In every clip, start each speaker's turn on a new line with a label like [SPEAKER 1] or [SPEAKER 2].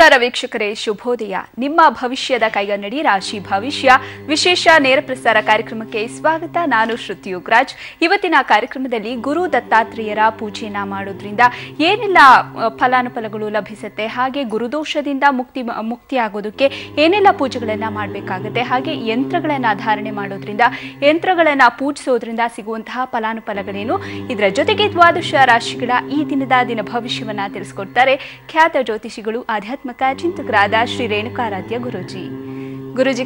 [SPEAKER 1] ನಮಸ್ಕಾರ ವೀಕ್ಷಕರೇ, ಶುಭೋದಯ. ನಿಮ್ಮ ಭವಿಷ್ಯದ ಕೈಗನ್ನಡಿ ರಾಶಿ ಭವಿಷ್ಯ ವಿಶೇಷ ನೇರ ಪ್ರಸಾರ ಕಾರ್ಯಕ್ರಮಕ್ಕೆ ಸ್ವಾಗತ. ನಾನು ಶ್ರುತಿ ಯೋಗರಾಜ್. ಇವತ್ತಿನ ಕಾರ್ಯಕ್ರಮದಲ್ಲಿ ಗುರು ದತ್ತಾತ್ರೇಯರ ಪೂಜೆಯನ್ನ ಮಾಡೋದ್ರಿಂದ ಏನೆಲ್ಲ ಫಲಾನುಫಲಗಳು ಲಭಿಸುತ್ತೆ, ಹಾಗೆ ಗುರುದೋಷದಿಂದ ಮುಕ್ತಿಯಾಗೋದಕ್ಕೆ ಏನೆಲ್ಲ ಪೂಜೆಗಳನ್ನ ಮಾಡಬೇಕಾಗುತ್ತೆ, ಹಾಗೆ ಯಂತ್ರಗಳನ್ನ ಧಾರಣೆ ಮಾಡೋದ್ರಿಂದ ಯಂತ್ರಗಳನ್ನ ಪೂಜಿಸೋದ್ರಿಂದ ಸಿಗುವಂತಹ ಫಲಾನುಫಲಗಳೇನು, ಇದರ ಜೊತೆಗೆ ದ್ವಾದಶ ರಾಶಿಗಳ ಈ ದಿನದ ದಿನ ಭವಿಷ್ಯವನ್ನ ತಿಳಿಸ್ಕೊಡ್ತಾರೆ ಖ್ಯಾತ ಜ್ಯೋತಿಷಿಗಳು ಆಧ್ಯಾತ್ಮಿಕ ಚಿಂತಕರಾದ ಶ್ರೀ ರೇಣುಕಾರಾಧ್ಯ ಗುರುಜಿ.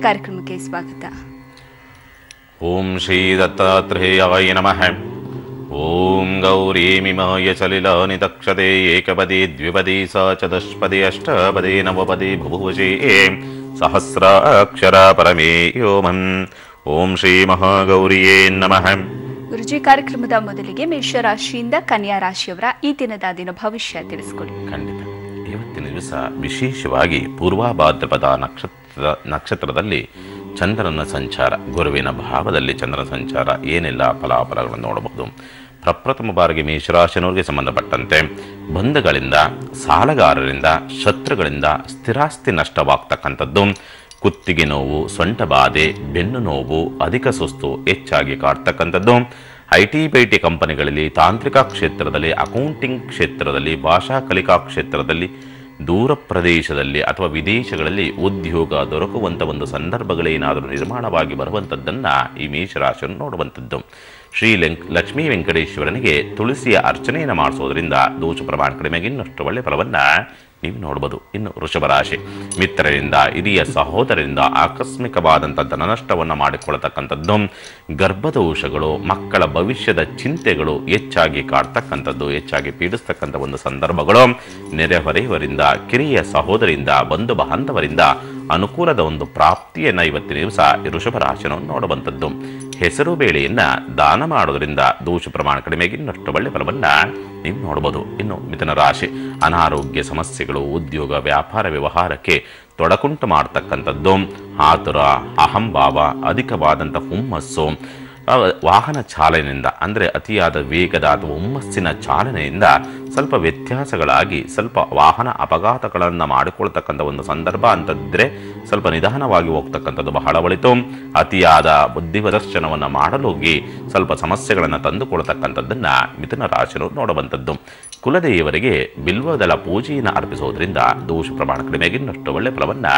[SPEAKER 1] ಕಾರ್ಯಕ್ರಮಕ್ಕೆ ಸ್ವಾಗತ.
[SPEAKER 2] ಓಂ ಶ್ರೀ ದತ್ತಾತ್ರೇಯಾಯ ನಮಃ. ಓಂ ಗೌರೀಮಿಮಾಯ ಸಲಿಲಾನಿ ದಕ್ಷತೆ ಏಕಪದಿ ದ್ವಿಪದಿ ಸ ಚತುಷ್ಪದಿ ಅಷ್ಟಪದಿ ನವಪದಿ ಭುಭುಜೇ ಸಹಸ್ರಾಕ್ಷರ ಪರಮೇ ಯೋಮಂ. ಓಂ ಶ್ರೀ ಮಹಾಗೌರಿಯೇ ನಮಃ.
[SPEAKER 1] ಗುರುಜಿ, ಕಾರ್ಯಕ್ರಮದ ಮೊದಲಿಗೆ ಮೇಷರಾಶಿಯಿಂದ ಕನ್ಯಾ ರಾಶಿಯವರ ಈ ದಿನದ ದಿನ ಭವಿಷ್ಯ ತಿಳಿಸ್ಕೊಡಿ.
[SPEAKER 2] ಖಂಡಿತ. ಇವತ್ತಿನ ದಿವಸ ವಿಶೇಷವಾಗಿ ಪೂರ್ವಭಾದ್ರಪದ ನಕ್ಷತ್ರದಲ್ಲಿ ಚಂದ್ರನ ಸಂಚಾರ, ಗುರುವಿನ ಭಾವದಲ್ಲಿ ಚಂದ್ರನ ಸಂಚಾರ ಏನೆಲ್ಲ ಫಲಾಫಲಗಳನ್ನು ನೋಡಬಹುದು. ಪ್ರಪ್ರಥಮ ಬಾರಿಗೆ ಮೇಷರಾಶಿನವರಿಗೆ ಸಂಬಂಧಪಟ್ಟಂತೆ ಬಂಧುಗಳಿಂದ, ಸಾಲಗಾರರಿಂದ, ಶತ್ರುಗಳಿಂದ ಸ್ಥಿರಾಸ್ತಿ ನಷ್ಟವಾಗ್ತಕ್ಕಂಥದ್ದು, ಕುತ್ತಿಗೆ ನೋವು, ಸೊಂಟ ಬಾಧೆ, ಬೆನ್ನು ನೋವು, ಅಧಿಕ ಸುಸ್ತು ಹೆಚ್ಚಾಗಿ ಕಾಡ್ತಕ್ಕಂಥದ್ದು, IT-BT ಕಂಪನಿಗಳಲ್ಲಿ, ತಾಂತ್ರಿಕ ಕ್ಷೇತ್ರದಲ್ಲಿ, ಅಕೌಂಟಿಂಗ್ ಕ್ಷೇತ್ರದಲ್ಲಿ, ಭಾಷಾ ಕಲಿಕಾ ಕ್ಷೇತ್ರದಲ್ಲಿ, ದೂರ ಪ್ರದೇಶದಲ್ಲಿ ಅಥವಾ ವಿದೇಶಗಳಲ್ಲಿ ಉದ್ಯೋಗ ದೊರಕುವಂಥ ಒಂದು ಸಂದರ್ಭಗಳೇನಾದರೂ ನಿರ್ಮಾಣವಾಗಿ ಬರುವಂಥದ್ದನ್ನು ಈ ಮೇಷರಾಶಿಯನ್ನು ನೋಡುವಂಥದ್ದು. ಶ್ರೀ ಲಕ್ಷ್ಮೀ ವೆಂಕಟೇಶ್ವರನಿಗೆ ತುಳಸಿಯ ಅರ್ಚನೆಯನ್ನು ಮಾಡಿಸೋದ್ರಿಂದ ದೋಷ ಪ್ರಮಾಣ ಕಡಿಮೆಗೆ ಇನ್ನಷ್ಟು ಒಳ್ಳೆಯ ಫಲವನ್ನು ನೀವು ನೋಡ್ಬೋದು. ಇನ್ನು ವೃಷಭ ರಾಶಿ, ಮಿತ್ರರಿಂದ, ಹಿರಿಯ ಸಹೋದರರಿಂದ ಆಕಸ್ಮಿಕವಾದಂಥ ಧನನಷ್ಟವನ್ನು ಮಾಡಿಕೊಳ್ಳತಕ್ಕಂಥದ್ದು, ಗರ್ಭದೋಷಗಳು, ಮಕ್ಕಳ ಭವಿಷ್ಯದ ಚಿಂತೆಗಳು ಹೆಚ್ಚಾಗಿ ಕಾಡ್ತಕ್ಕಂಥದ್ದು, ಹೆಚ್ಚಾಗಿ ಪೀಡಿಸ್ತಕ್ಕಂಥ ಒಂದು ಸಂದರ್ಭಗಳು, ನೆರೆಹೊರೆಯವರಿಂದ, ಕಿರಿಯ ಸಹೋದರಿಂದ, ಬಂಧು ಬಾಂಧವರಿಂದ ಅನುಕೂಲದ ಒಂದು ಪ್ರಾಪ್ತಿಯನ್ನು ಇವತ್ತಿನ ದಿವಸ ವೃಷಭ ರಾಶಿಯನ್ನು ನೋಡುವಂಥದ್ದು. ಹೆಸರು ಬೇಳೆಯನ್ನು ದಾನ ಮಾಡೋದ್ರಿಂದ ದೋಷ ಪ್ರಮಾಣ ಕಡಿಮೆಗೆ ಇನ್ನಷ್ಟು ಒಳ್ಳೆಯ ಫಲವನ್ನು ನೀವು ನೋಡ್ಬೋದು. ಇನ್ನು ಮಿಥುನ ರಾಶಿ, ಅನಾರೋಗ್ಯ ಸಮಸ್ಯೆಗಳು, ಉದ್ಯೋಗ ವ್ಯಾಪಾರ ವ್ಯವಹಾರಕ್ಕೆ ತೊಡಕುಂಟು ಮಾಡ್ತಕ್ಕಂಥದ್ದು, ಆತುರ, ಅಹಂಭಾವ, ಅಧಿಕವಾದಂಥ ಹುಮ್ಮಸ್ಸು, ವಾಹನ ಚಾಲನೆಯಿಂದ ಅಂದರೆ ಅತಿಯಾದ ವೇಗದ ಅಥವಾ ಹುಮ್ಮಸ್ಸಿನ ಚಾಲನೆಯಿಂದ ಸ್ವಲ್ಪ ವ್ಯತ್ಯಾಸಗಳಾಗಿ ಸ್ವಲ್ಪ ವಾಹನ ಅಪಘಾತಗಳನ್ನು ಮಾಡಿಕೊಳ್ತಕ್ಕಂಥ ಒಂದು ಸಂದರ್ಭ ಅಂತಂದರೆ ಸ್ವಲ್ಪ ನಿಧಾನವಾಗಿ ಹೋಗ್ತಕ್ಕಂಥದ್ದು ಬಹಳ ಒಳಿತು. ಅತಿಯಾದ ಬುದ್ಧಿಪ್ರದರ್ಶನವನ್ನು ಮಾಡಲೋಗಿ ಸ್ವಲ್ಪ ಸಮಸ್ಯೆಗಳನ್ನು ತಂದುಕೊಳ್ತಕ್ಕಂಥದ್ದನ್ನು ಮಿಥುನ ರಾಶಿಯವರು ನೋಡುವಂಥದ್ದು. ಕುಲದೇವರಿಗೆ ಬಿಲ್ವದಳ ಪೂಜೆಯನ್ನು ಅರ್ಪಿಸೋದ್ರಿಂದ ದೋಷ ಪ್ರಮಾಣ ಕಡಿಮೆಗೆ ಇನ್ನಷ್ಟು ಒಳ್ಳೆಯ ಫಲವನ್ನು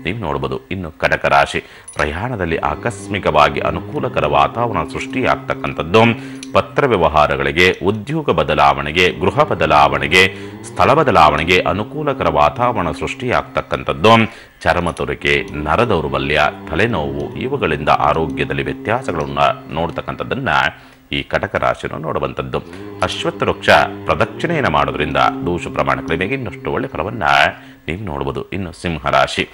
[SPEAKER 2] ನೀವು ನೋಡ್ಬೋದು. ಇನ್ನು ಕಟಕ ರಾಶಿ, ಪ್ರಯಾಣದಲ್ಲಿ ಆಕಸ್ಮಿಕವಾಗಿ ಅನುಕೂಲಕರ ವಾತಾವರಣ ಸೃಷ್ಟಿಯಾಗ್ತಕ್ಕಂಥದ್ದು, ಪತ್ರ ವ್ಯವಹಾರಗಳಿಗೆ, ಉದ್ಯೋಗ ಬದಲಾವಣೆಗೆ, ಗೃಹ ಬದಲಾವಣೆಗೆ, ಸ್ಥಳ ಬದಲಾವಣೆಗೆ ಅನುಕೂಲಕರ ವಾತಾವರಣ ಸೃಷ್ಟಿಯಾಗ್ತಕ್ಕಂಥದ್ದು, ಚರ್ಮ ತೊರಿಕೆ, ನರ ದೌರ್ಬಲ್ಯ, ತಲೆನೋವು ಇವುಗಳಿಂದ ಆರೋಗ್ಯದಲ್ಲಿ ವ್ಯತ್ಯಾಸಗಳನ್ನು ನೋಡ್ತಕ್ಕಂಥದ್ದನ್ನು ಈ ಕಟಕ ರಾಶಿಯನ್ನು ನೋಡುವಂಥದ್ದು. ಅಶ್ವತ್ಥ ವೃಕ್ಷ ಪ್ರದಕ್ಷಿಣೆಯನ್ನು ಮಾಡೋದ್ರಿಂದ ದೋಷ ಪ್ರಮಾಣ ಕಡಿಮೆಗೆ ಇನ್ನಷ್ಟು ಒಳ್ಳೆಯ ಫಲವನ್ನು ನೀವು ನೋಡ್ಬೋದು. ಇನ್ನು ಸಿಂಹರಾಶಿ,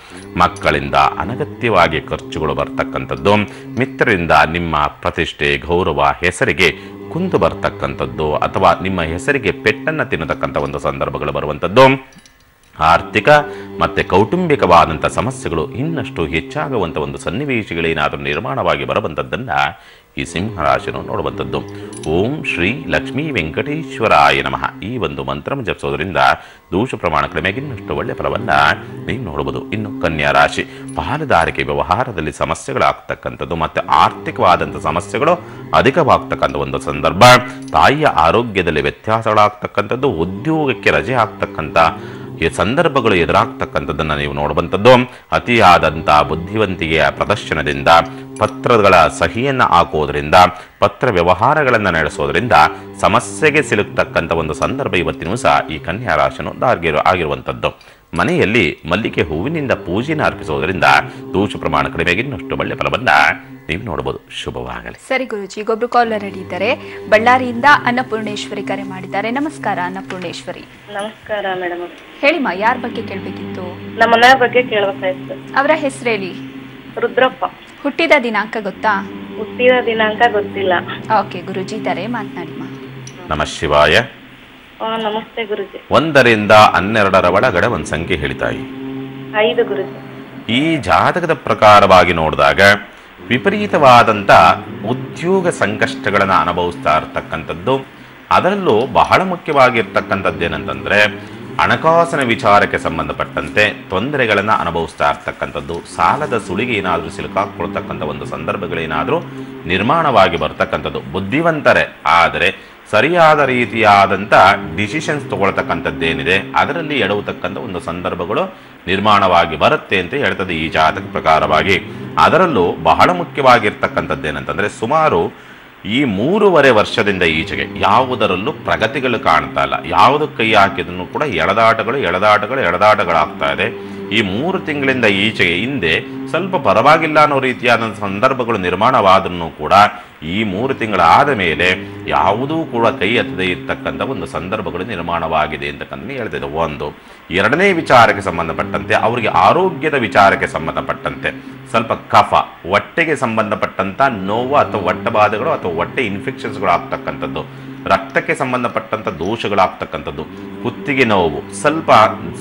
[SPEAKER 2] ಮಕ್ಕಳಿಂದ ಅನಗತ್ಯವಾಗಿ ಖರ್ಚುಗಳು ಬರ್ತಕ್ಕಂಥದ್ದು, ಮಿತ್ರರಿಂದ ನಿಮ್ಮ ಪ್ರತಿಷ್ಠೆ, ಗೌರವ, ಹೆಸರಿಗೆ ಕುಂದು ಬರ್ತಕ್ಕಂಥದ್ದು ಅಥವಾ ನಿಮ್ಮ ಹೆಸರಿಗೆ ಪೆಟ್ಟನ್ನು ತಿನ್ನತಕ್ಕಂಥ ಒಂದು ಸಂದರ್ಭಗಳು ಬರುವಂಥದ್ದು, ಆರ್ಥಿಕ ಮತ್ತು ಕೌಟುಂಬಿಕವಾದಂಥ ಸಮಸ್ಯೆಗಳು ಇನ್ನಷ್ಟು ಹೆಚ್ಚಾಗುವಂಥ ಒಂದು ಸನ್ನಿವೇಶಗಳೇನಾದರೂ ನಿರ್ಮಾಣವಾಗಿ ಬರುವಂಥದ್ದನ್ನು ಈ ಸಿಂಹರಾಶಿಯನ್ನು ನೋಡುವಂಥದ್ದು. ಓಂ ಶ್ರೀ ಲಕ್ಷ್ಮೀ ವೆಂಕಟೇಶ್ವರಾಯ ನಮಃ ಈ ಒಂದು ಮಂತ್ರ ಜಪಿಸೋದ್ರಿಂದ ದೋಷ ಪ್ರಮಾಣ ಕಡಿಮೆಗೆ ಇನ್ನಷ್ಟು ಒಳ್ಳೆಯ ಫಲವನ್ನು ನೀವು ನೋಡ್ಬೋದು. ಇನ್ನು ಕನ್ಯಾ ರಾಶಿ, ಪಾಲುದಾರಿಕೆ ವ್ಯವಹಾರದಲ್ಲಿ ಸಮಸ್ಯೆಗಳಾಗ್ತಕ್ಕಂಥದ್ದು ಮತ್ತು ಆರ್ಥಿಕವಾದಂಥ ಸಮಸ್ಯೆಗಳು ಅಧಿಕವಾಗ್ತಕ್ಕಂಥ ಒಂದು ಸಂದರ್ಭ, ತಾಯಿಯ ಆರೋಗ್ಯದಲ್ಲಿ ವ್ಯತ್ಯಾಸಗಳಾಗ್ತಕ್ಕಂಥದ್ದು, ಉದ್ಯೋಗಕ್ಕೆ ರಜೆ ಆಗ್ತಕ್ಕಂಥ ಈ ಸಂದರ್ಭಗಳು ಎದುರಾಗ್ತಕ್ಕಂಥದ್ದನ್ನು ನೀವು ನೋಡುವಂಥದ್ದು, ಅತಿಯಾದಂಥ ಬುದ್ಧಿವಂತಿಕೆಯ ಪ್ರದರ್ಶನದಿಂದ, ಪತ್ರಗಳ ಸಹಿಯನ್ನು ಹಾಕೋದ್ರಿಂದ, ಪತ್ರ ವ್ಯವಹಾರಗಳನ್ನು ನಡೆಸೋದ್ರಿಂದ ಸಮಸ್ಯೆಗೆ ಸಿಲುಕ್ತಕ್ಕಂಥ ಒಂದು ಸಂದರ್ಭ ಇವತ್ತಿನ ದಿವಸ ಈ ಕನ್ಯಾ ರಾಶಿಯನ್ನು ಆಗಿರುವಂಥದ್ದು. ಮನೆಯಲ್ಲಿ ಮಲ್ಲಿಗೆ ಹೂವಿನಿಂದ ಪೂಜೆಯನ್ನು ಅರ್ಪಿಸೋದ್ರಿಂದ ದೋಷ ಪ್ರಮಾಣ ಕಡಿಮೆಗೆ ಇನ್ನಷ್ಟು ಒಳ್ಳೆಯ ಫಲವನ್ನು ನೀವು ನೋಡಬಹುದು. ಶುಭವಾಗಲಿ.
[SPEAKER 1] ಸರಿ ಗುರುಜಿ, ಗೊಬ್ಬರು ಕಾಲರ್ ಹಿಡಿದ್ದಾರೆ. ಬಳ್ಳಾರಿಯಿಂದ ಅನ್ನಪೂರ್ಣೇಶ್ವರಿ ಕರೆ ಮಾಡಿದ್ದಾರೆ. ನಮಸ್ಕಾರ ಅನ್ನಪೂರ್ಣೇಶ್ವರಿ.
[SPEAKER 3] ನಮಸ್ಕಾರ ಮೇಡಮ್.
[SPEAKER 1] ಹೇಳಿಮ್ಮ, ಯಾರ ಬಗ್ಗೆ ಕೇಳಬೇಕಿತ್ತು?
[SPEAKER 3] ನಮ್ಮ ಮನೆಯ ಬಗ್ಗೆ ಕೇಳಬೇಕಾಯ್ತು.
[SPEAKER 1] ಅವರ ಹೆಸರು ಹೇಳಿ.
[SPEAKER 3] ರುದ್ರಪ್ಪ.
[SPEAKER 1] ಹುಟ್ಟಿದ ದಿನಾಂಕ ಗೊತ್ತಾ?
[SPEAKER 3] ಹುಟ್ಟಿದ ದಿನಾಂಕ ಗೊತ್ತಿಲ್ಲ.
[SPEAKER 1] ಓಕೆ, ಗುರುಜಿ ಇದ್ದಾರೆ, ಮಾತನಾಡಿಮ್ಮ.
[SPEAKER 2] ನಮಃ ಶಿವಾಯ.
[SPEAKER 3] ನಮಸ್ತೆ ಗುರುಜಿ.
[SPEAKER 2] 1 ರಿಂದ 12 ಒಳಗಡೆ ಒಂದು ಸಂಖ್ಯೆ ಹೇಳಿತಾಯಿ.
[SPEAKER 3] 5 ಗುರುಜಿ.
[SPEAKER 2] ಈ ಜಾತಕದ ಪ್ರಕಾರವಾಗಿ ನೋಡಿದಾಗ ವಿಪರೀತವಾದಂಥ ಉದ್ಯೋಗ ಸಂಕಷ್ಟಗಳನ್ನು ಅನುಭವಿಸ್ತಾ ಇರ್ತಕ್ಕಂಥದ್ದು, ಅದರಲ್ಲೂ ಬಹಳ ಮುಖ್ಯವಾಗಿರ್ತಕ್ಕಂಥದ್ದು ಏನಂತಂದರೆ ಹಣಕಾಸಿನ ವಿಚಾರಕ್ಕೆ ಸಂಬಂಧಪಟ್ಟಂತೆ ತೊಂದರೆಗಳನ್ನು ಅನುಭವಿಸ್ತಾ ಇರ್ತಕ್ಕಂಥದ್ದು, ಸಾಲದ ಸುಳಿಗೆ ಏನಾದರೂ ಸಿಲುಕಾಕೊಳ್ತಕ್ಕಂಥ ಒಂದು ಸಂದರ್ಭಗಳೇನಾದರೂ ನಿರ್ಮಾಣವಾಗಿ ಬರ್ತಕ್ಕಂಥದ್ದು. ಬುದ್ಧಿವಂತರೇ, ಆದರೆ ಸರಿಯಾದ ರೀತಿಯಾದಂಥ ಡಿಸಿಷನ್ಸ್ ತಗೊಳ್ತಕ್ಕಂಥದ್ದೇನಿದೆ ಅದರಲ್ಲಿ ಎಡವತಕ್ಕಂಥ ಒಂದು ಸಂದರ್ಭಗಳು ನಿರ್ಮಾಣವಾಗಿ ಬರುತ್ತೆ ಅಂತ ಹೇಳ್ತದೆ ಈ ಜಾತಕ ಪ್ರಕಾರವಾಗಿ. ಅದರಲ್ಲೂ ಬಹಳ ಮುಖ್ಯವಾಗಿರ್ತಕ್ಕಂಥದ್ದೇನಂತಂದರೆ, ಸುಮಾರು ಈ 3.5 ವರ್ಷದಿಂದ ಈಚೆಗೆ ಯಾವುದರಲ್ಲೂ ಪ್ರಗತಿಗಳು ಕಾಣ್ತಾ ಇಲ್ಲ. ಯಾವುದು ಕೈ ಹಾಕಿದ್ರು ಕೂಡ ಎಳೆದಾಟಗಳಾಗ್ತಾ ಇದೆ. ಈ 3 ತಿಂಗಳಿಂದ ಈಚೆಗೆ ಹಿಂದೆ ಸ್ವಲ್ಪ ಪರವಾಗಿಲ್ಲ ಅನ್ನೋ ರೀತಿಯಾದ ಸಂದರ್ಭಗಳು ನಿರ್ಮಾಣವಾದ್ರೂ ಕೂಡ ಈ 3 ತಿಂಗಳಾದ ಮೇಲೆ ಯಾವುದೂ ಕೂಡ ಕೈ ಎತ್ತದೇ ಇರ್ತಕ್ಕಂಥ ಒಂದು ಸಂದರ್ಭಗಳು ನಿರ್ಮಾಣವಾಗಿದೆ ಅಂತಕ್ಕಂಥ ಹೇಳ್ತಿದ್ದೆ. ಒಂದು ಎರಡನೇ ವಿಚಾರಕ್ಕೆ ಸಂಬಂಧಪಟ್ಟಂತೆ, ಅವರಿಗೆ ಆರೋಗ್ಯದ ವಿಚಾರಕ್ಕೆ ಸಂಬಂಧಪಟ್ಟಂತೆ ಸ್ವಲ್ಪ ಕಫ, ಹೊಟ್ಟೆಗೆ ಸಂಬಂಧಪಟ್ಟಂಥ ನೋವು ಅಥವಾ ಹೊಟ್ಟೆಬಾಧೆಗಳು ಅಥವಾ ಹೊಟ್ಟೆ ಇನ್ಫೆಕ್ಷನ್ಸ್ಗಳು ಆಗ್ತಕ್ಕಂಥದ್ದು, ರಕ್ತಕ್ಕೆ ಸಂಬಂಧಪಟ್ಟಂಥ ದೋಷಗಳಾಗ್ತಕ್ಕಂಥದ್ದು, ಕುತ್ತಿಗೆ ನೋವು, ಸ್ವಲ್ಪ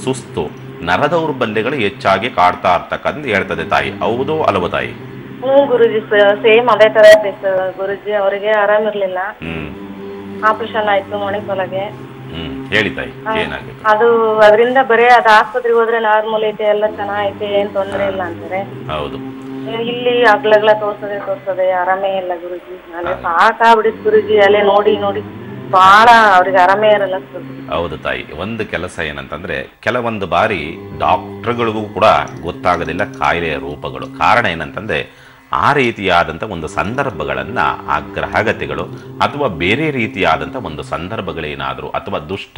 [SPEAKER 2] ಸುಸ್ತು, ನರದೌರ್ಬಲ್ಯಗಳು ಹೆಚ್ಚಾಗಿ ಕಾಡ್ತಾ ಇರ್ತಕ್ಕಂಥ ಹೇಳ್ತದೆ ತಾಯಿ. ಹೌದೋ ಅಲ್ವೋ ತಾಯಿ?
[SPEAKER 3] ಗುರುಜಿ, ಸೇಮ್ ಅದೇ ತರ ಇದೆ ಗುರುಜಿ. ಅವರಿಗೆ ಆರಾಮಿರ್ಲಿಲ್ಲ, ಆಪರೇಷನ್ ಆಯ್ತು ಮೊಣೆಕೊಳಗೆ.
[SPEAKER 2] ಹೇಳಿ ತಾಯಿ, ಏನಾಗಿದೆ?
[SPEAKER 3] ಅದು ಅದರಿಂದ ಬರೀ ಅದು ಆಸ್ಪತ್ರೆಗೆ ಹೋದ್ರೆ ನಾರ್ಮಲ್ ಐತೆ, ಎಲ್ಲ ಚೆನ್ನಾಗೈತೆ, ಏನ್ ತೊಂದ್ರೆ ಇಲ್ಲ ಅಂತಾರೆ.
[SPEAKER 2] ಹೌದು.
[SPEAKER 3] ಇಲ್ಲಿ ಅಗ್ಲಗ್ಲ ತೋರ್ಸದೆ ಆರಾಮೇ ಇಲ್ಲ ಗುರುಜಿ. ನಾನು ಸಾಕಾಗ್ಬಿಡಿಸ್ ಗುರುಜಿ, ಅಲ್ಲೇ ನೋಡಿ ಬಹಳ ಅವ್ರಿಗೆ ಆರಾಮೇ ಇರಲ್ಲ.
[SPEAKER 2] ಹೌದು ತಾಯಿ. ಒಂದು ಕೆಲಸ ಏನಂತಂದ್ರೆ, ಕೆಲವೊಂದು ಬಾರಿ ಡಾಕ್ಟರ್ಗಳಿಗೂ ಕೂಡ ಗೊತ್ತಾಗೋದಿಲ್ಲ ಕಾಯಿಲೆಯ ರೂಪಗಳು. ಕಾರಣ ಏನಂತಂದ್ರೆ, ಆ ರೀತಿಯಾದಂಥ ಒಂದು ಸಂದರ್ಭಗಳನ್ನು ಆ ಗ್ರಹಗತಿಗಳು ಅಥವಾ ಬೇರೆ ರೀತಿಯಾದಂಥ ಒಂದು ಸಂದರ್ಭಗಳೇನಾದರೂ ಅಥವಾ ದುಷ್ಟ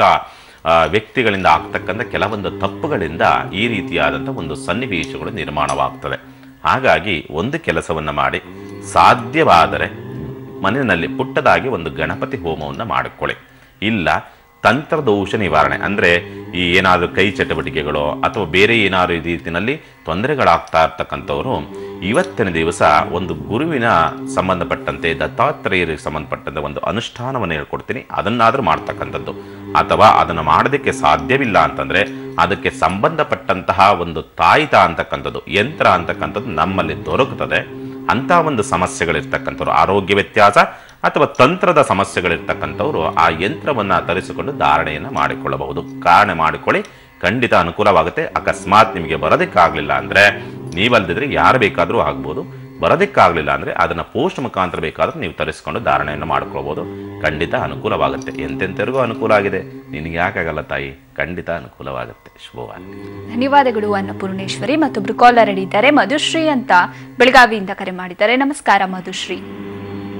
[SPEAKER 2] ವ್ಯಕ್ತಿಗಳಿಂದ ಆಗ್ತಕ್ಕಂಥ ಕೆಲವೊಂದು ತಪ್ಪುಗಳಿಂದ ಈ ರೀತಿಯಾದಂಥ ಒಂದು ಸನ್ನಿವೇಶಗಳು ನಿರ್ಮಾಣವಾಗ್ತದೆ. ಹಾಗಾಗಿ ಒಂದು ಕೆಲಸವನ್ನು ಮಾಡಿ, ಸಾಧ್ಯವಾದರೆ ಮನೆಯಲ್ಲಿ ಪುಟ್ಟದಾಗಿ ಒಂದು ಗಣಪತಿ ಹೋಮವನ್ನು ಮಾಡಿಕೊಳ್ಳಿ. ಇಲ್ಲ ತಂತ್ರದೋಷ ನಿವಾರಣೆ ಅಂದರೆ ಈ ಏನಾದರೂ ಕೈ ಚಟುವಟಿಕೆಗಳು ಅಥವಾ ಬೇರೆ ಏನಾದರೂ ಈ ರೀತಿಯಲ್ಲಿ ತೊಂದರೆಗಳಾಗ್ತಾ ಇರ್ತಕ್ಕಂಥವ್ರು ಇವತ್ತಿನ ದಿವಸ ಒಂದು ಗುರುವಿನ ಸಂಬಂಧಪಟ್ಟಂತೆ, ದತ್ತಾತ್ರೇಯರಿಗೆ ಸಂಬಂಧಪಟ್ಟಂತೆ ಒಂದು ಅನುಷ್ಠಾನವನ್ನು ಹೇಳ್ಕೊಡ್ತೀನಿ, ಅದನ್ನಾದರೂ ಮಾಡ್ತಕ್ಕಂಥದ್ದು. ಅಥವಾ ಅದನ್ನು ಮಾಡೋದಕ್ಕೆ ಸಾಧ್ಯವಿಲ್ಲ ಅಂತಂದರೆ ಅದಕ್ಕೆ ಸಂಬಂಧಪಟ್ಟಂತಹ ಒಂದು ತಾಯಿತ ಅಂತಕ್ಕಂಥದ್ದು, ಯಂತ್ರ ಅಂತಕ್ಕಂಥದ್ದು ನಮ್ಮಲ್ಲಿ ದೊರಕುತ್ತದೆ. ಅಂಥ ಒಂದು ಸಮಸ್ಯೆಗಳಿರ್ತಕ್ಕಂಥವ್ರು, ಆರೋಗ್ಯ ವ್ಯತ್ಯಾಸ ಅಥವಾ ತಂತ್ರದ ಸಮಸ್ಯೆಗಳಿರ್ತಕ್ಕಂಥವ್ರು ಆ ಯಂತ್ರವನ್ನು ತರಿಸಿಕೊಂಡು ಧಾರಣೆಯನ್ನು ಮಾಡಿಕೊಳ್ಳಬಹುದು. ಕಾರಣ ಮಾಡಿಕೊಳ್ಳಿ, ಖಂಡಿತ ಅನುಕೂಲವಾಗುತ್ತೆ. ಅಕಸ್ಮಾತ್ ನಿಮಗೆ ಬರೋದಕ್ಕಾಗಲಿಲ್ಲ ಅಂದರೆ, ನೀವಲ್ದಿದ್ರೆ ಯಾರು ಬೇಕಾದರೂ ಆಗ್ಬೋದು. ಬರೋದಕ್ಕಾಗಲಿಲ್ಲ ಅಂದರೆ ಅದನ್ನು ಪೋಸ್ಟ್ ಮುಖಾಂತರ ಬೇಕಾದರೂ ನೀವು ತರಿಸ್ಕೊಂಡು ಧಾರಣೆಯನ್ನು ಮಾಡ್ಕೊಳ್ಬೋದು. ಖಂಡಿತ ಅನುಕೂಲವಾಗುತ್ತೆ. ಎಂತೆಂಥರಿಗೂ ಅನುಕೂಲ ಆಗಿದೆ, ನಿನಗೆ ಯಾಕಾಗಲ್ಲ ತಾಯಿ? ಖಂಡಿತ ಅನುಕೂಲವಾಗುತ್ತೆ. ಶುಭವಾಗಲಿ.
[SPEAKER 1] ಧನ್ಯವಾದಗಳು ಅನ್ನಪೂರ್ಣೇಶ್ವರಿ. ಮತ್ತೊಬ್ರು ಕಾಲರ್ ಇದ್ದಾರೆ, ಮಧುಶ್ರೀ ಅಂತ ಬೆಳಗಾವಿಯಿಂದ ಕರೆ ಮಾಡಿದ್ದಾರೆ. ನಮಸ್ಕಾರ ಮಧುಶ್ರೀ.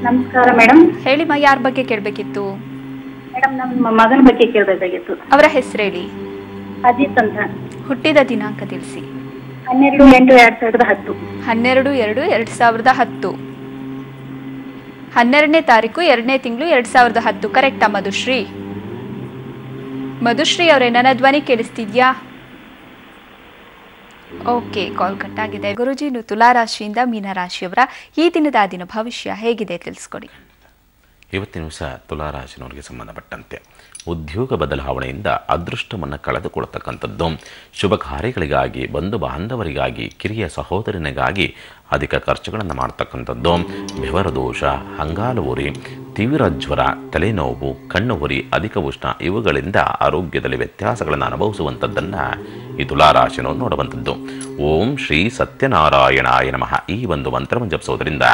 [SPEAKER 4] ನಮಸ್ಕಾರ ಮೇಡಮ್.
[SPEAKER 1] ಹೇಳಿಮ್ಮ, ಯಾರ ಬಗ್ಗೆ ಕೇಳಬೇಕಿತ್ತು?
[SPEAKER 4] ಮೇಡಮ್, ನಮ್ಮ ಮಗನ ಬಗ್ಗೆ ಕೇಳಬೇಕಾಗಿತ್ತು.
[SPEAKER 1] ಅವರ ಹೆಸರು ಹೇಳಿ.
[SPEAKER 4] ಅಜಿತ್ ಅಂತ.
[SPEAKER 1] ಹುಟ್ಟಿದ ದಿನಾಂಕ ತಿಳಿಸಿ.
[SPEAKER 4] 12/8/2010.
[SPEAKER 1] 12/2/2010. 12ನೇ ತಾರೀಕು 2ನೇ ತಿಂಗಳು 2010. ಕರೆಕ್ಟಾ ಮಧುಶ್ರೀ? ಮಧುಶ್ರೀ ಅವರೇ, ನನ್ನ ಧ್ವನಿ ಕೇಳಿಸ್ತಿದ್ಯಾ? ಓಕೆ, ಕಾಲ್ ಕಟ್ ಆಗಿದೆ. ಗುರುಜಿ, ತುಲಾ ರಾಶಿಯಿಂದ ಮೀನ ರಾಶಿಯವರ ಈ ದಿನದ ಭವಿಷ್ಯ ಹೇಗಿದೆ ತಿಳಿಸ್ಕೊಡಿ.
[SPEAKER 2] ಇವತ್ತಿನ ದಿವಸ ತುಲಾ ರಾಶಿನವರಿಗೆ ಸಂಬಂಧಪಟ್ಟಂತೆ ಉದ್ಯೋಗ ಬದಲಾವಣೆಯಿಂದ ಅದೃಷ್ಟವನ್ನು ಕಳೆದುಕೊಳ್ಳತಕ್ಕಂಥದ್ದು, ಶುಭ ಕಾರ್ಯಗಳಿಗಾಗಿ, ಬಂಧು ಬಾಂಧವರಿಗಾಗಿ, ಕಿರಿಯ ಸಹೋದರನಿಗಾಗಿ ಅಧಿಕ ಖರ್ಚುಗಳನ್ನು ಮಾಡ್ತಕ್ಕಂಥದ್ದು, ಬೆವರ ದೋಷ, ಅಂಗಾಲು ಉರಿ, ತೀವ್ರ ಜ್ವರ, ತಲೆನೋವು, ಕಣ್ಣು ಉರಿ, ಅಧಿಕ ಉಷ್ಣ ಇವುಗಳಿಂದ ಆರೋಗ್ಯದಲ್ಲಿ ವ್ಯತ್ಯಾಸಗಳನ್ನು ಅನುಭವಿಸುವಂಥದ್ದನ್ನು ಈ ತುಲಾರಾಶಿನವರು ನೋಡುವಂಥದ್ದು. ಓಂ ಶ್ರೀ ಸತ್ಯನಾರಾಯಣಾಯ ನಮಃ ಈ ಒಂದು ಮಂತ್ರವನ್ನು ಜಪಿಸೋದ್ರಿಂದ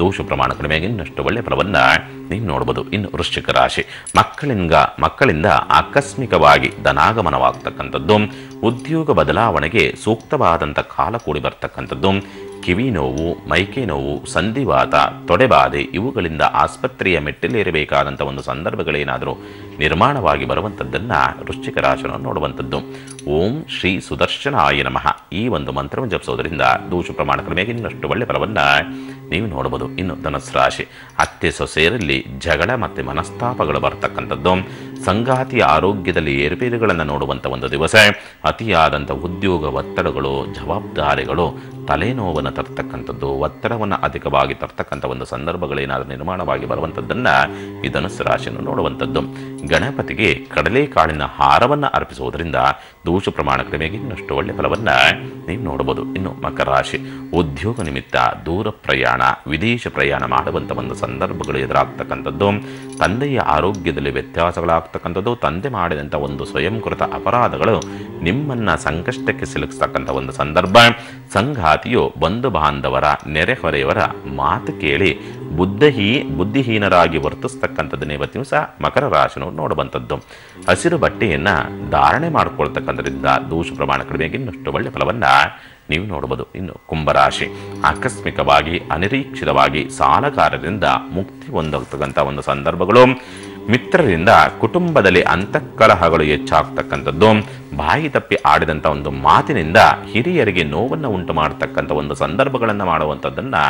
[SPEAKER 2] ದೋಷ ಪ್ರಮಾಣ ಕಡಿಮೆಗೆ ಇನ್ನಷ್ಟು ಒಳ್ಳೆಯ ಫಲವನ್ನು ನೀವು ನೋಡ್ಬೋದು. ಇನ್ನು ವೃಶ್ಚಿಕ ರಾಶಿ, ಮಕ್ಕಳಿಂದ ಆಕಸ್ಮಿಕವಾಗಿ ಧನಾಗಮನವಾಗ್ತಕ್ಕಂಥದ್ದು, ಉದ್ಯೋಗ ಬದಲಾವಣೆಗೆ ಸೂಕ್ತವಾದಂಥ ಕಾಲ ಕೂಡಿ ಬರ್ತಕ್ಕಂಥದ್ದು, ಕಿವಿ ನೋವು, ಮೈಕೆ ನೋವು, ಸಂಧಿವಾತ, ತೊಡೆಬಾಧೆ ಇವುಗಳಿಂದ ಆಸ್ಪತ್ರೆಯ ಮೆಟ್ಟಿಲೇರಬೇಕಾದಂಥ ಒಂದು ಸಂದರ್ಭಗಳೇನಾದರೂ ನಿರ್ಮಾಣವಾಗಿ ಬರುವಂಥದ್ದನ್ನು ವೃಶ್ಚಿಕ ರಾಶಿಯನ್ನು ನೋಡುವಂಥದ್ದು. ಓಂ ಶ್ರೀ ಸುದರ್ಶನಾಯ ನಮಃ ಈ ಒಂದು ಮಂತ್ರವನ್ನು ಜಪಿಸೋದ್ರಿಂದ ದೋಷ ಪ್ರಮಾಣ ಕಡಿಮೆಗೆ ಇನ್ನಷ್ಟು ಒಳ್ಳೆಯ ಫಲವನ್ನು ನೀವು ನೋಡಬಹುದು. ಇನ್ನು ಧನುಸ್ಸು ರಾಶಿ, ಅತ್ತೆ ಸೊಸೆಯರಲ್ಲಿ ಜಗಳ ಮತ್ತು ಮನಸ್ತಾಪಗಳು ಬರ್ತಕ್ಕಂಥದ್ದು, ಸಂಗಾತಿಯ ಆರೋಗ್ಯದಲ್ಲಿ ಏರುಪೇರುಗಳನ್ನು ನೋಡುವಂಥ ಒಂದು ದಿವಸ, ಅತಿಯಾದಂಥ ಉದ್ಯೋಗ ಒತ್ತಡಗಳು, ಜವಾಬ್ದಾರಿಗಳು ತಲೆನೋವನ್ನು ತರ್ತಕ್ಕಂಥದ್ದು, ಒತ್ತಡವನ್ನು ಅಧಿಕವಾಗಿ ತರ್ತಕ್ಕಂಥ ಒಂದು ಸಂದರ್ಭಗಳೇನಾದರೂ ನಿರ್ಮಾಣವಾಗಿ ಬರುವಂಥದ್ದನ್ನು ಈ ಧನುಸ್ಸು ರಾಶಿಯನ್ನು ನೋಡುವಂಥದ್ದು. ಗಣಪತಿಗೆ ಕಡಲೆಕಾಳಿನ ಹಾರವನ್ನು ಅರ್ಪಿಸುವುದರಿಂದ ದೋಷ ಪ್ರಮಾಣ ಕಡಿಮೆಗೆ ಇನ್ನಷ್ಟು ಒಳ್ಳೆಯ ಫಲವನ್ನು ನೀವು ನೋಡಬಹುದು. ಇನ್ನು ಮಕರ ರಾಶಿ, ಉದ್ಯೋಗ ನಿಮಿತ್ತ ದೂರ ಪ್ರಯಾಣ, ವಿದೇಶ ಪ್ರಯಾಣ ಮಾಡುವಂಥ ಒಂದು ಸಂದರ್ಭಗಳು ಎದುರಾಗ್ತಕ್ಕಂಥದ್ದು, ತಂದೆಯ ಆರೋಗ್ಯದಲ್ಲಿ ವ್ಯತ್ಯಾಸಗಳಾಗ್ತಕ್ಕಂಥ ಆಗ್ತಕ್ಕಂಥದ್ದು, ತಂದೆ ಮಾಡಿದಂಥ ಒಂದು ಸ್ವಯಂಕೃತ ಅಪರಾಧಗಳು ನಿಮ್ಮನ್ನು ಸಂಕಷ್ಟಕ್ಕೆ ಸಿಲುಕಿಸ್ತಕ್ಕಂಥ ಒಂದು ಸಂದರ್ಭ. ಸಂಗಾತಿಯು ಬಂಧು ಬಾಂಧವರ ನೆರೆಹೊರೆಯವರ ಮಾತು ಕೇಳಿ ಬುದ್ಧಿಹೀನರಾಗಿ ವರ್ತಿಸ್ತಕ್ಕಂಥದ್ದನ್ನೇ ಇವತ್ತಿನ ಸಹ ಮಕರ ರಾಶಿನೂ ನೋಡುವಂಥದ್ದು. ಹಸಿರು ಬಟ್ಟೆಯನ್ನು ಧಾರಣೆ ಮಾಡಿಕೊಳ್ತಕ್ಕಂಥದ್ರಿಂದ ದೋಷ ಪ್ರಮಾಣ ಕಡಿಮೆಯಾಗಿ ಇನ್ನಷ್ಟು ಒಳ್ಳೆಯ ಫಲವನ್ನು ನೀವು ನೋಡಬಹುದು. ಇನ್ನು ಕುಂಭರಾಶಿ, ಆಕಸ್ಮಿಕವಾಗಿ ಅನಿರೀಕ್ಷಿತವಾಗಿ ಸಾಲಗಾರರಿಂದ ಮುಕ್ತಿ ಹೊಂದತಕ್ಕಂಥ ಒಂದು ಸಂದರ್ಭಗಳು, ಮಿತ್ರರಿಂದ ಕುಟುಂಬದಲ್ಲಿ ಅಂತಃಕಲಹಗಳು ಹೆಚ್ಚಾಗ್ತಕ್ಕಂಥದ್ದು, ಬಾಯಿ ತಪ್ಪಿ ಆಡಿದಂಥ ಒಂದು ಮಾತಿನಿಂದ ಹಿರಿಯರಿಗೆ ನೋವನ್ನು ಉಂಟು ಮಾಡತಕ್ಕಂಥ ಒಂದು ಸಂದರ್ಭಗಳನ್ನು ಮಾಡುವಂಥದ್ದನ್ನು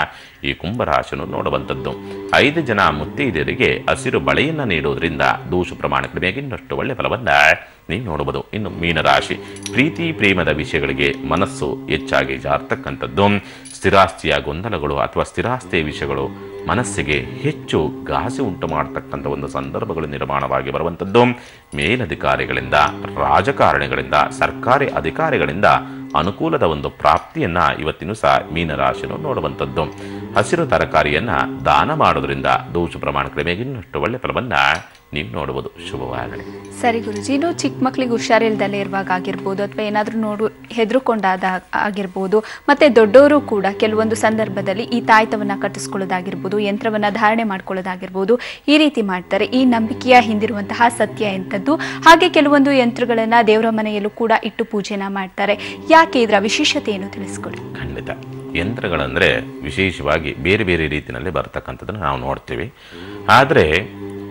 [SPEAKER 2] ಈ ಕುಂಭರಾಶಿಯನ್ನು ನೋಡುವಂಥದ್ದು. 5 ಜನ ಮುತ್ತೈದೆಯರಿಗೆ ಹಸಿರು ಬಳೆಯನ್ನು ನೀಡುವುದರಿಂದ ದೋಷ ಪ್ರಮಾಣ ಕಡಿಮೆಯಾಗಿ ಇನ್ನಷ್ಟು ಒಳ್ಳೆಯ ಫಲವನ್ನು ನೀವು ನೋಡಬಹುದು. ಇನ್ನು ಮೀನರಾಶಿ, ಪ್ರೀತಿ ಪ್ರೇಮದ ವಿಷಯಗಳಿಗೆ ಮನಸ್ಸು ಹೆಚ್ಚಾಗಿ ಜಾರ್ತಕ್ಕಂಥದ್ದು, ಸ್ಥಿರಾಸ್ತಿಯ ಗೊಂದಲಗಳು ಅಥವಾ ಸ್ಥಿರಾಸ್ತಿಯ ವಿಷಯಗಳು ಮನಸ್ಸಿಗೆ ಹೆಚ್ಚು ಘಾಸಿ ಉಂಟು ಮಾಡತಕ್ಕಂಥ ಒಂದು ಸಂದರ್ಭಗಳು ನಿರ್ಮಾಣವಾಗಿ ಬರುವಂಥದ್ದು. ಮೇಲಧಿಕಾರಿಗಳಿಂದ, ರಾಜಕಾರಣಿಗಳಿಂದ, ಸರ್ಕಾರಿ ಅಧಿಕಾರಿಗಳಿಂದ ಅನುಕೂಲದ ಒಂದು ಪ್ರಾಪ್ತಿಯನ್ನು ಇವತ್ತಿನೂ ಸಹ ಮೀನರಾಶಿಯನ್ನು ನೋಡುವಂಥದ್ದು. ಹಸಿರು ತರಕಾರಿಯನ್ನು ದಾನ ಮಾಡೋದ್ರಿಂದ ದೋಷ ಪ್ರಮಾಣ ಕಡಿಮೆಯಾಗಿ ಇನ್ನಷ್ಟು ಒಳ್ಳೆಯ ಫಲವನ್ನು ನೀವು ನೋಡುವುದು. ಶುಭವಾಗಲಿ.
[SPEAKER 1] ಸರಿ ಗುರುಜಿ, ಇನ್ನು ಚಿಕ್ಕ ಮಕ್ಕಳಿಗೆ ಹುಷಾರಿಲ್ದಲ್ಲೇ ಇರುವಾಗ ಆಗಿರ್ಬೋದು ಅಥವಾ ಏನಾದರೂ ಹೆದರುಕೊಂಡಾದ ಆಗಿರ್ಬೋದು, ಮತ್ತೆ ದೊಡ್ಡವರು ಕೂಡ ಕೆಲವೊಂದು ಸಂದರ್ಭದಲ್ಲಿ ಈ ತಾಯ್ತವನ್ನು ಕಟ್ಟಿಸ್ಕೊಳ್ಳೋದಾಗಿರ್ಬೋದು, ಯಂತ್ರವನ್ನು ಧಾರಣೆ ಮಾಡ್ಕೊಳ್ಳೋದಾಗಿರ್ಬೋದು, ಈ ರೀತಿ ಮಾಡ್ತಾರೆ. ಈ ನಂಬಿಕೆಯ ಹಿಂದಿರುವಂತಹ ಸತ್ಯ ಎಂಥದ್ದು? ಹಾಗೆ ಕೆಲವೊಂದು ಯಂತ್ರಗಳನ್ನು ದೇವರ ಮನೆಯಲ್ಲೂ ಕೂಡ ಇಟ್ಟು ಪೂಜೆನ ಮಾಡ್ತಾರೆ. ಯಾಕೆ ಇದರ ವಿಶೇಷತೆ ಏನು ತಿಳಿಸ್ಕೊಡಿ.
[SPEAKER 2] ಖಂಡಿತ. ಯಂತ್ರಗಳಂದರೆ ವಿಶೇಷವಾಗಿ ಬೇರೆ ಬೇರೆ ರೀತಿಯಲ್ಲಿ ಬರ್ತಕ್ಕಂಥದ್ದನ್ನು ನಾವು ನೋಡ್ತೀವಿ. ಆದರೆ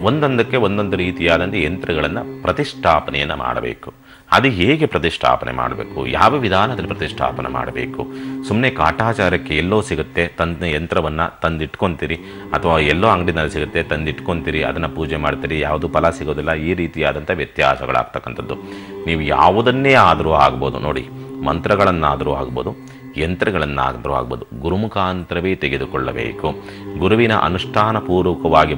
[SPEAKER 2] ಒಂದೊಂದಕ್ಕೆ ಒಂದೊಂದು ರೀತಿಯಾದಂಥ ಯಂತ್ರಗಳನ್ನು ಪ್ರತಿಷ್ಠಾಪನೆಯನ್ನು ಮಾಡಬೇಕು. ಅದು ಹೇಗೆ ಪ್ರತಿಷ್ಠಾಪನೆ ಮಾಡಬೇಕು, ಯಾವ ವಿಧಾನದಲ್ಲಿ ಪ್ರತಿಷ್ಠಾಪನೆ ಮಾಡಬೇಕು? ಸುಮ್ಮನೆ ಕಾಟಾಚಾರಕ್ಕೆ ಎಲ್ಲೋ ಸಿಗುತ್ತೆ ಯಂತ್ರವನ್ನು ತಂದಿಟ್ಕೊತೀರಿ, ಅಥವಾ ಎಲ್ಲೋ ಅಂಗಡಿನಲ್ಲಿ ಸಿಗುತ್ತೆ ತಂದಿಟ್ಕೊತೀರಿ, ಅದನ್ನು ಪೂಜೆ ಮಾಡ್ತೀರಿ, ಯಾವುದು ಫಲ ಸಿಗೋದಿಲ್ಲ. ಈ ರೀತಿಯಾದಂಥ ವ್ಯತ್ಯಾಸಗಳಾಗ್ತಕ್ಕಂಥದ್ದು. ನೀವು ಯಾವುದನ್ನೇ ಆದರೂ ಆಗ್ಬೋದು ನೋಡಿ, ಮಂತ್ರಗಳನ್ನಾದರೂ ಆಗ್ಬೋದು, ಯಂತ್ರಗಳನ್ನಾದರೂ ಆಗ್ಬೋದು, ಗುರುಮುಖಾಂತರವೇ ತೆಗೆದುಕೊಳ್ಳಬೇಕು. ಗುರುವಿನ ಅನುಷ್ಠಾನ ಪೂರ್ವಕವಾಗಿ